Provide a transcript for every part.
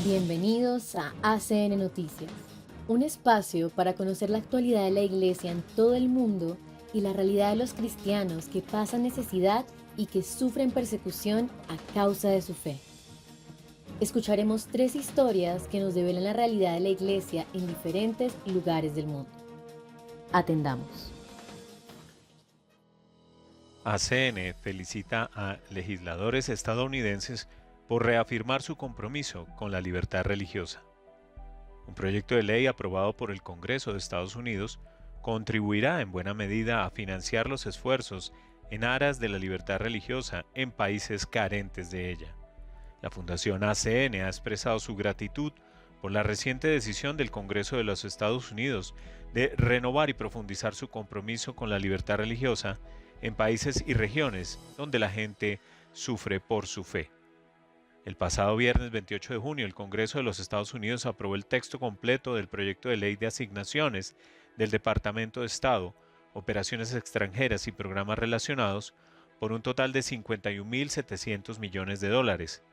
Bienvenidos a ACN Noticias, un espacio para conocer la actualidad de la Iglesia en todo el mundo y la realidad de los cristianos que pasan necesidad y que sufren persecución a causa de su fe. Escucharemos 3 historias que nos develan la realidad de la Iglesia en diferentes lugares del mundo. Atendamos. ACN felicita a legisladores estadounidenses por reafirmar su compromiso con la libertad religiosa. Un proyecto de ley aprobado por el Congreso de Estados Unidos contribuirá en buena medida a financiar los esfuerzos en aras de la libertad religiosa en países carentes de ella. La Fundación ACN ha expresado su gratitud por la reciente decisión del Congreso de los Estados Unidos de renovar y profundizar su compromiso con la libertad religiosa en países y regiones donde la gente sufre por su fe. El pasado viernes 28 de junio, el Congreso de los Estados Unidos aprobó el texto completo del proyecto de ley de asignaciones del Departamento de Estado, Operaciones Extranjeras y Programas Relacionados por un total de 51.700 millones de dólares.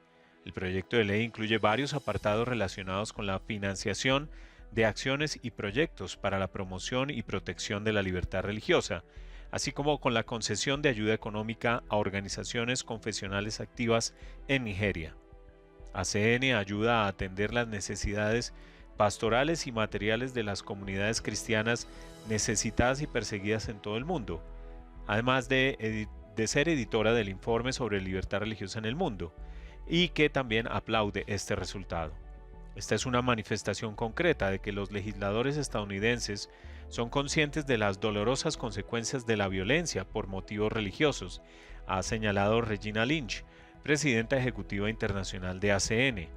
El proyecto de ley incluye varios apartados relacionados con la financiación de acciones y proyectos para la promoción y protección de la libertad religiosa, así como con la concesión de ayuda económica a organizaciones confesionales activas en Nigeria. ACN ayuda a atender las necesidades pastorales y materiales de las comunidades cristianas necesitadas y perseguidas en todo el mundo, además de ser editora del informe sobre libertad religiosa en el mundo, y que también aplaude este resultado. Esta es una manifestación concreta de que los legisladores estadounidenses son conscientes de las dolorosas consecuencias de la violencia por motivos religiosos, ha señalado Regina Lynch, presidenta ejecutiva internacional de ACN.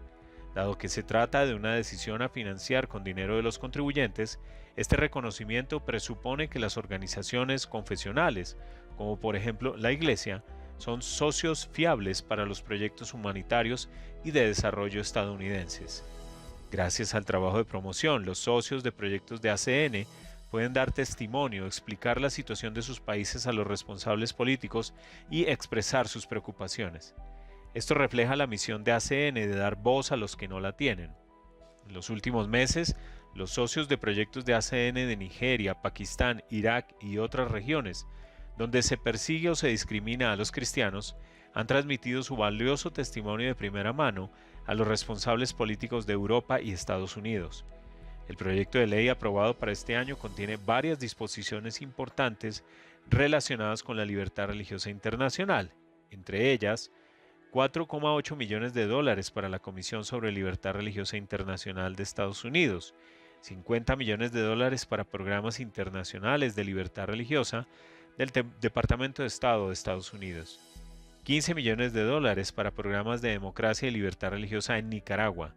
Dado que se trata de una decisión a financiar con dinero de los contribuyentes, este reconocimiento presupone que las organizaciones confesionales, como por ejemplo la Iglesia, son socios fiables para los proyectos humanitarios y de desarrollo estadounidenses. Gracias al trabajo de promoción, los socios de proyectos de ACN pueden dar testimonio, explicar la situación de sus países a los responsables políticos y expresar sus preocupaciones. Esto refleja la misión de ACN de dar voz a los que no la tienen. En los últimos meses, los socios de proyectos de ACN de Nigeria, Pakistán, Irak y otras regiones, donde se persigue o se discrimina a los cristianos, han transmitido su valioso testimonio de primera mano a los responsables políticos de Europa y Estados Unidos. El proyecto de ley aprobado para este año contiene varias disposiciones importantes relacionadas con la libertad religiosa internacional, entre ellas 4,8 millones de dólares para la Comisión sobre Libertad Religiosa Internacional de Estados Unidos, 50 millones de dólares para programas internacionales de libertad religiosa del Departamento de Estado de Estados Unidos, 15 millones de dólares para programas de democracia y libertad religiosa en Nicaragua,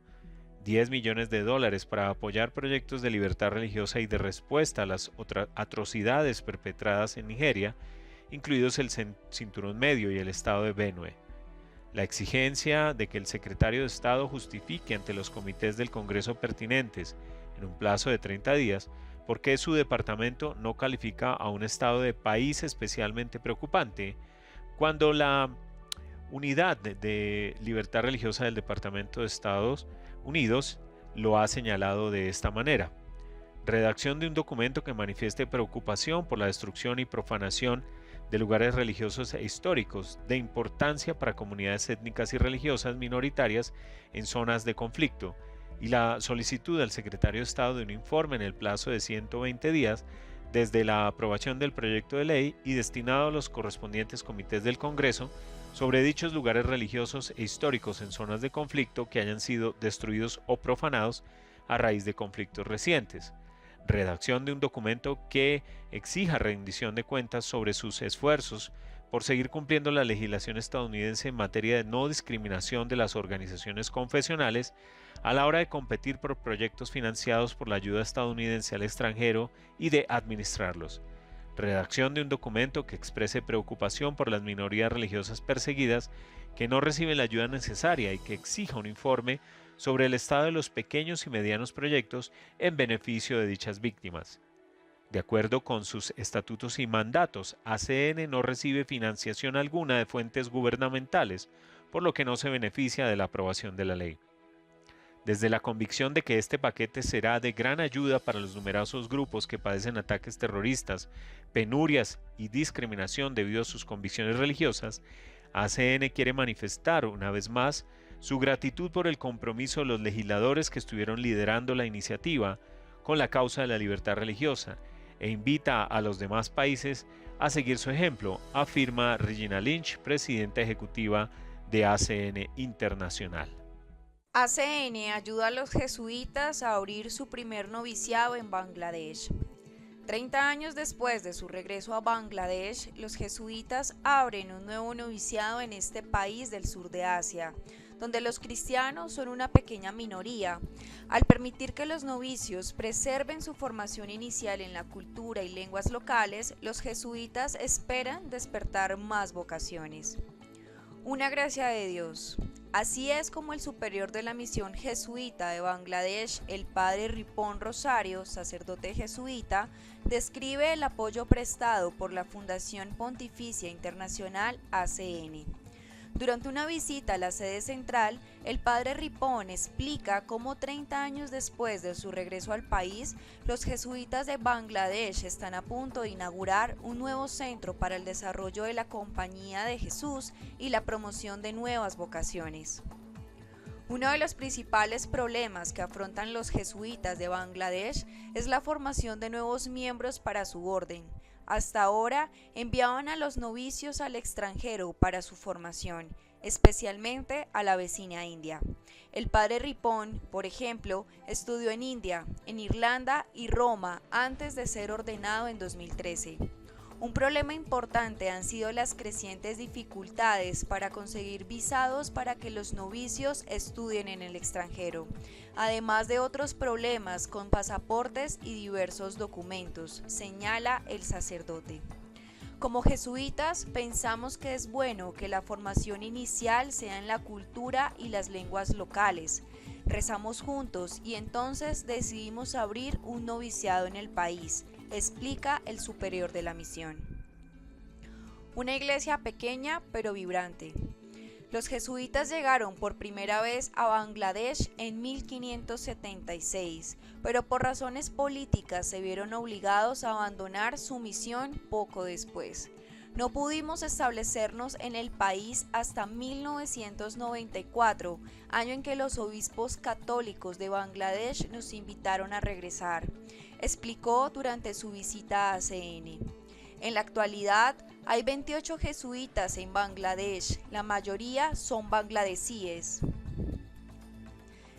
10 millones de dólares para apoyar proyectos de libertad religiosa y de respuesta a las atrocidades perpetradas en Nigeria, incluidos el Cinturón Medio y el estado de Benue. La exigencia de que el secretario de Estado justifique ante los comités del Congreso pertinentes en un plazo de 30 días por qué su departamento no califica a un estado de país especialmente preocupante, cuando la Unidad de Libertad Religiosa del Departamento de Estados Unidos lo ha señalado de esta manera. Redacción de un documento que manifieste preocupación por la destrucción y profanación de lugares religiosos e históricos de importancia para comunidades étnicas y religiosas minoritarias en zonas de conflicto, y la solicitud al secretario de Estado de un informe en el plazo de 120 días desde la aprobación del proyecto de ley y destinado a los correspondientes comités del Congreso sobre dichos lugares religiosos e históricos en zonas de conflicto que hayan sido destruidos o profanados a raíz de conflictos recientes. Redacción de un documento que exija rendición de cuentas sobre sus esfuerzos por seguir cumpliendo la legislación estadounidense en materia de no discriminación de las organizaciones confesionales a la hora de competir por proyectos financiados por la ayuda estadounidense al extranjero y de administrarlos. Redacción de un documento que exprese preocupación por las minorías religiosas perseguidas que no reciben la ayuda necesaria y que exija un informe sobre el estado de los pequeños y medianos proyectos en beneficio de dichas víctimas. De acuerdo con sus estatutos y mandatos, ACN no recibe financiación alguna de fuentes gubernamentales, por lo que no se beneficia de la aprobación de la ley. Desde la convicción de que este paquete será de gran ayuda para los numerosos grupos que padecen ataques terroristas, penurias y discriminación debido a sus convicciones religiosas, ACN quiere manifestar una vez más su gratitud por el compromiso de los legisladores que estuvieron liderando la iniciativa con la causa de la libertad religiosa e invita a los demás países a seguir su ejemplo, afirma Regina Lynch, presidenta ejecutiva de ACN Internacional. ACN ayuda a los jesuitas a abrir su primer noviciado en Bangladesh. 30 años después de su regreso a Bangladesh, los jesuitas abren un nuevo noviciado en este país del sur de Asia, donde los cristianos son una pequeña minoría. Al permitir que los novicios preserven su formación inicial en la cultura y lenguas locales, los jesuitas esperan despertar más vocaciones. Una gracia de Dios. Así es como el superior de la misión jesuita de Bangladesh, el padre Ripon Rosario, sacerdote jesuita, describe el apoyo prestado por la Fundación Pontificia Internacional ACN. Durante una visita a la sede central, el padre Ripon explica cómo 30 años después de su regreso al país, los jesuitas de Bangladesh están a punto de inaugurar un nuevo centro para el desarrollo de la Compañía de Jesús y la promoción de nuevas vocaciones. Uno de los principales problemas que afrontan los jesuitas de Bangladesh es la formación de nuevos miembros para su orden. Hasta ahora enviaban a los novicios al extranjero para su formación, especialmente a la vecina India. El padre Ripon, por ejemplo, estudió en India, en Irlanda y Roma antes de ser ordenado en 2013. Un problema importante han sido las crecientes dificultades para conseguir visados para que los novicios estudien en el extranjero, además de otros problemas con pasaportes y diversos documentos, señala el sacerdote. Como jesuitas, pensamos que es bueno que la formación inicial sea en la cultura y las lenguas locales. Rezamos juntos y entonces decidimos abrir un noviciado en el país, explica el superior de la misión. Una iglesia pequeña pero vibrante. Los jesuitas llegaron por primera vez a Bangladesh en 1576, pero por razones políticas se vieron obligados a abandonar su misión poco después. No pudimos establecernos en el país hasta 1994, año en que los obispos católicos de Bangladesh nos invitaron a regresar, explicó durante su visita a ACN. En la actualidad, hay 28 jesuitas en Bangladesh, la mayoría son bangladesíes.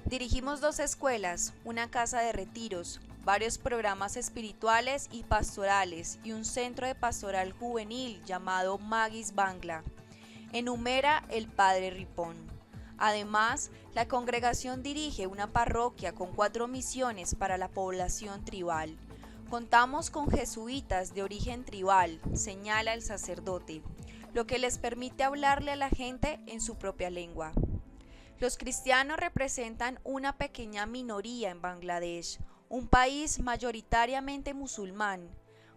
Dirigimos 2 escuelas, una casa de retiros, varios programas espirituales y pastorales y un centro de pastoral juvenil llamado Magis Bangla. Enumera el padre Ripon. Además, la congregación dirige una parroquia con 4 misiones para la población tribal. Contamos con jesuitas de origen tribal, señala el sacerdote, lo que les permite hablarle a la gente en su propia lengua. Los cristianos representan una pequeña minoría en Bangladesh, un país mayoritariamente musulmán.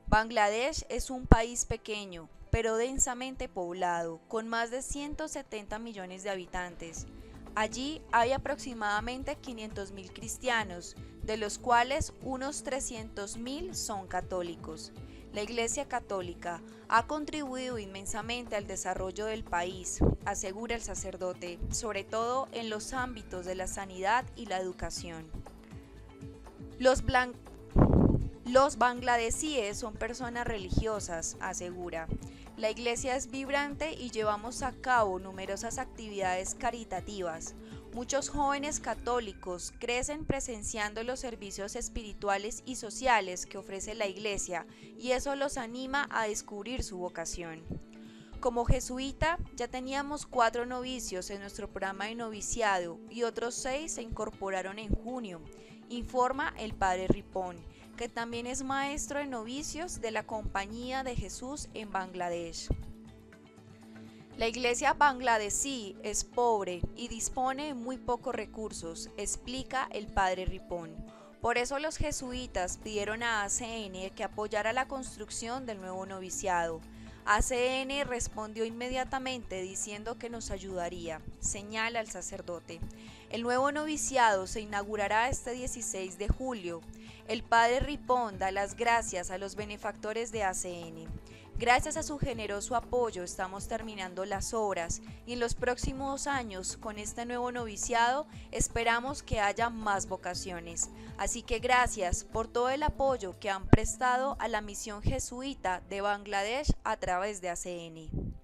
Bangladesh es un país pequeño, pero densamente poblado, con más de 170 millones de habitantes. Allí hay aproximadamente 500.000 cristianos, de los cuales unos 300.000 son católicos. La Iglesia Católica ha contribuido inmensamente al desarrollo del país, asegura el sacerdote, sobre todo en los ámbitos de la sanidad y la educación. Los bangladesíes son personas religiosas, asegura. La iglesia es vibrante y llevamos a cabo numerosas actividades caritativas. Muchos jóvenes católicos crecen presenciando los servicios espirituales y sociales que ofrece la iglesia y eso los anima a descubrir su vocación. Como jesuita, ya teníamos 4 novicios en nuestro programa de noviciado y otros 6 se incorporaron en junio, informa el padre Ripon, que también es maestro de novicios de la Compañía de Jesús en Bangladesh. La iglesia bangladesí es pobre y dispone de muy pocos recursos, explica el padre Ripon. Por eso los jesuitas pidieron a ACN que apoyara la construcción del nuevo noviciado. ACN respondió inmediatamente diciendo que nos ayudaría, señala el sacerdote. El nuevo noviciado se inaugurará este 16 de julio. El padre Ripon da las gracias a los benefactores de ACN. Gracias a su generoso apoyo estamos terminando las obras y en los próximos años con este nuevo noviciado esperamos que haya más vocaciones. Así que gracias por todo el apoyo que han prestado a la misión jesuita de Bangladesh a través de ACN.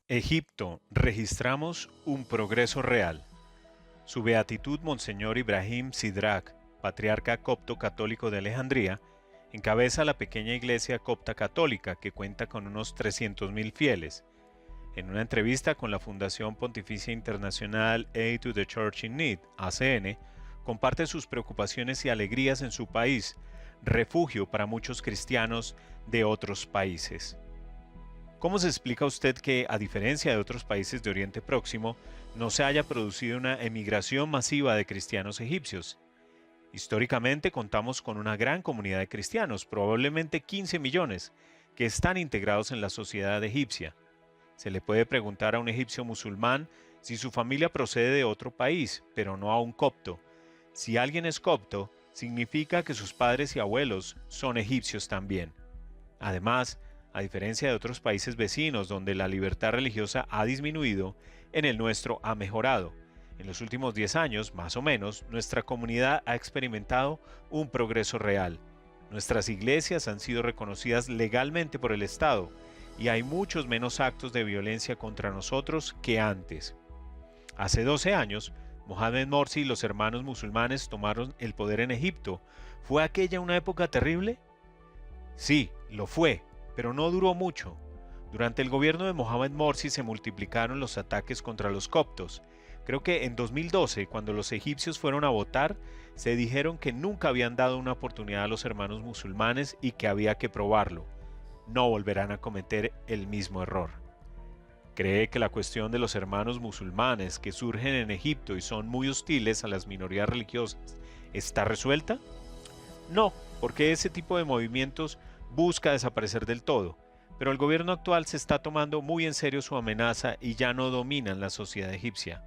Egipto, registramos un progreso real. Su beatitud Monseñor Ibrahim Sidrak, patriarca copto católico de Alejandría, encabeza la pequeña iglesia copta católica que cuenta con unos 300.000 fieles. En una entrevista con la Fundación Pontificia Internacional Aid to the Church in Need, ACN, comparte sus preocupaciones y alegrías en su país, refugio para muchos cristianos de otros países. ¿Cómo se explica usted que, a diferencia de otros países de Oriente Próximo, no se haya producido una emigración masiva de cristianos egipcios? Históricamente contamos con una gran comunidad de cristianos, probablemente 15 millones, que están integrados en la sociedad egipcia. Se le puede preguntar a un egipcio musulmán si su familia procede de otro país, pero no a un copto. Si alguien es copto, significa que sus padres y abuelos son egipcios también. Además, a diferencia de otros países vecinos donde la libertad religiosa ha disminuido, en el nuestro ha mejorado. En los últimos 10 años, más o menos, nuestra comunidad ha experimentado un progreso real. Nuestras iglesias han sido reconocidas legalmente por el Estado y hay muchos menos actos de violencia contra nosotros que antes. Hace 12 años, Mohamed Morsi y los hermanos musulmanes tomaron el poder en Egipto. ¿Fue aquella una época terrible? Sí, lo fue, pero no duró mucho. Durante el gobierno de Mohamed Morsi se multiplicaron los ataques contra los coptos. Creo que en 2012, cuando los egipcios fueron a votar, se dijeron que nunca habían dado una oportunidad a los hermanos musulmanes y que había que probarlo. No volverán a cometer el mismo error. ¿Cree que la cuestión de los hermanos musulmanes que surgen en Egipto y son muy hostiles a las minorías religiosas está resuelta? No, porque ese tipo de movimientos busca desaparecer del todo, pero el gobierno actual se está tomando muy en serio su amenaza y ya no dominan la sociedad egipcia.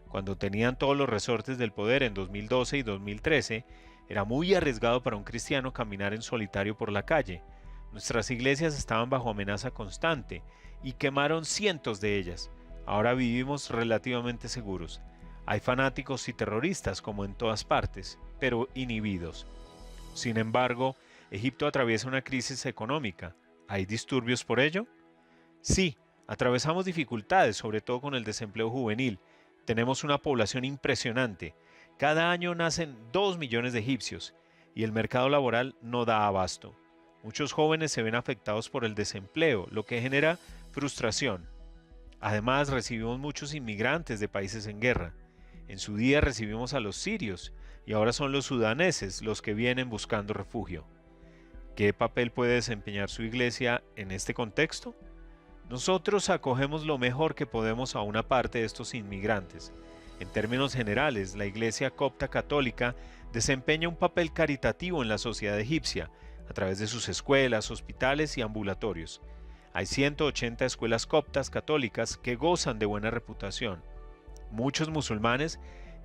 Cuando tenían todos los resortes del poder en 2012 y 2013, era muy arriesgado para un cristiano caminar en solitario por la calle. Nuestras iglesias estaban bajo amenaza constante y quemaron cientos de ellas. Ahora vivimos relativamente seguros. Hay fanáticos y terroristas como en todas partes, pero inhibidos. Sin embargo, Egipto atraviesa una crisis económica. ¿Hay disturbios por ello? Sí, atravesamos dificultades, sobre todo con el desempleo juvenil. Tenemos una población impresionante. Cada año nacen 2 millones de egipcios y el mercado laboral no da abasto. Muchos jóvenes se ven afectados por el desempleo, lo que genera frustración. Además, recibimos muchos inmigrantes de países en guerra. En su día recibimos a los sirios y ahora son los sudaneses los que vienen buscando refugio. ¿Qué papel puede desempeñar su iglesia en este contexto? Nosotros acogemos lo mejor que podemos a una parte de estos inmigrantes. En términos generales, la Iglesia Copta Católica desempeña un papel caritativo en la sociedad egipcia, a través de sus escuelas, hospitales y ambulatorios. Hay 180 escuelas coptas católicas que gozan de buena reputación. Muchos musulmanes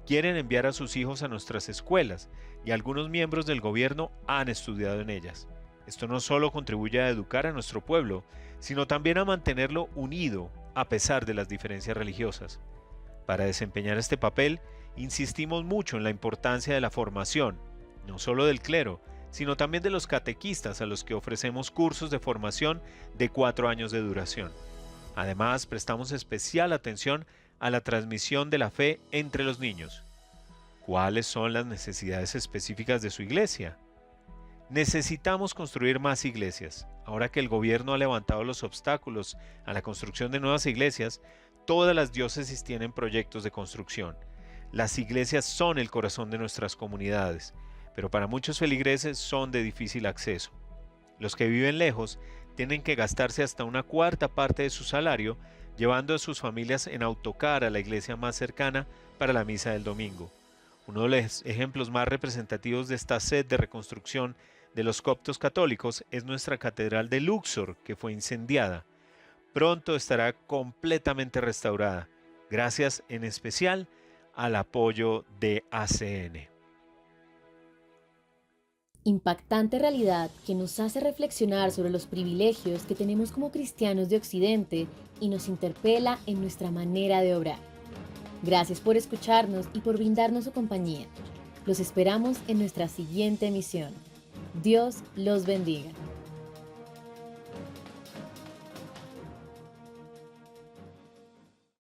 quieren enviar a sus hijos a nuestras escuelas y algunos miembros del gobierno han estudiado en ellas. Esto no solo contribuye a educar a nuestro pueblo, sino también a mantenerlo unido a pesar de las diferencias religiosas. Para desempeñar este papel, insistimos mucho en la importancia de la formación, no solo del clero, sino también de los catequistas a los que ofrecemos cursos de formación de 4 años de duración. Además, prestamos especial atención a la transmisión de la fe entre los niños. ¿Cuáles son las necesidades específicas de su iglesia? Necesitamos construir más iglesias. Ahora que el gobierno ha levantado los obstáculos a la construcción de nuevas iglesias, todas las diócesis tienen proyectos de construcción. Las iglesias son el corazón de nuestras comunidades, pero para muchos feligreses son de difícil acceso. Los que viven lejos tienen que gastarse hasta una cuarta parte de su salario llevando a sus familias en autocar a la iglesia más cercana para la misa del domingo. Uno de los ejemplos más representativos de esta sed de reconstrucción de los coptos católicos es nuestra catedral de Luxor, que fue incendiada. Pronto estará completamente restaurada, gracias en especial al apoyo de ACN. Impactante realidad que nos hace reflexionar sobre los privilegios que tenemos como cristianos de Occidente y nos interpela en nuestra manera de obrar. Gracias por escucharnos y por brindarnos su compañía. Los esperamos en nuestra siguiente emisión. Dios los bendiga.